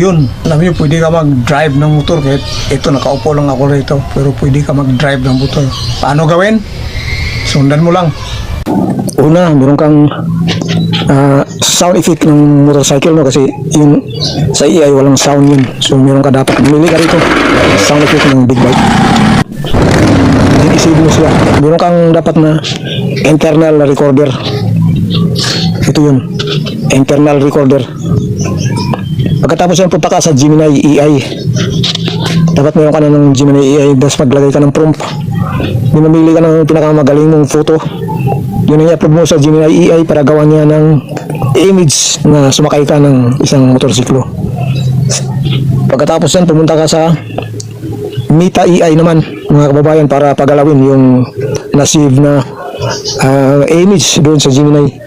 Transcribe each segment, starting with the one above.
yun. Alam niyo, pwede ka mag-drive ng motor kahit ito, nakaupo lang ako rito. Pero pwede ka mag-drive ng motor. Paano gawin? Sundan mo lang. Una, meron kang sound effect ng motorcycle, no? Kasi yun, sa AI walang sound yun. So meron ka dapat, pumili ka rito sound effect ng big bike. Then isave mo siya. Meron kang dapat na internal recorder. Ito yun, internal recorder. Pagkatapos yan, punta ka sa Gemini AI. Dapat meron ka na ng Gemini AI, tapos maglagay ka ng prompt. Mamili ka ng pinakamagaling mong photo. Yun ang i-upload mo sa Gemini AI para gawa niya ng image na sumakay ka ng isang motorsiklo. Pagkatapos yan, pumunta ka sa Meta AI naman, mga kababayan, para pagalawin yung na-save na image doon sa Gemini.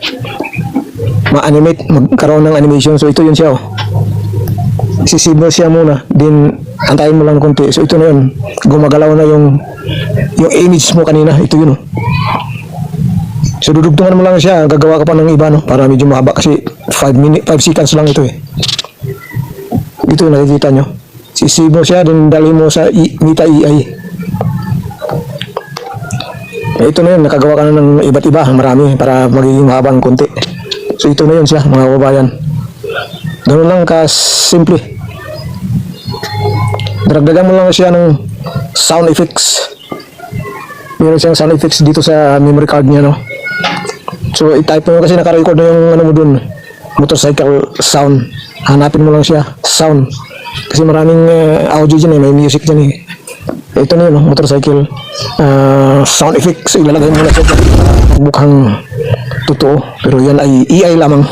Ma-animate, magkaroon ng animation. So ito yun siya, oh. Sisave mo siya muna, then antayin mo lang konti. So ito na yun, gumagalaw na yung image mo kanina. Ito yun, oh. So dudugtungan mo lang siya, gagawa ka pa ng iba, no? Para medyo mahaba kasi 5 seconds lang ito, eh. Ito yung nakikita nyo. Sisave mo siya, then dali mo sa Meta AI. Ito na yun, nakagawa ka na ng iba't iba, marami, para magiging mahabang konti. So ito na yun siya, mga kababayan. Ganun lang ka-simple. Daragdagan mo lang siya ng sound effects. Meron siyang sound effects dito sa memory card niya, no? So i-type mo kasi naka-record na yung ano mo dun, motorcycle sound. Hanapin mo lang siya, sound. Kasi maraming audio dyan, eh, may music dyan, eh. Ito na yun, no? Motorcycle sound effects. Ilalagay mo na siya para mukhang totoo, pero yan ay AI lamang.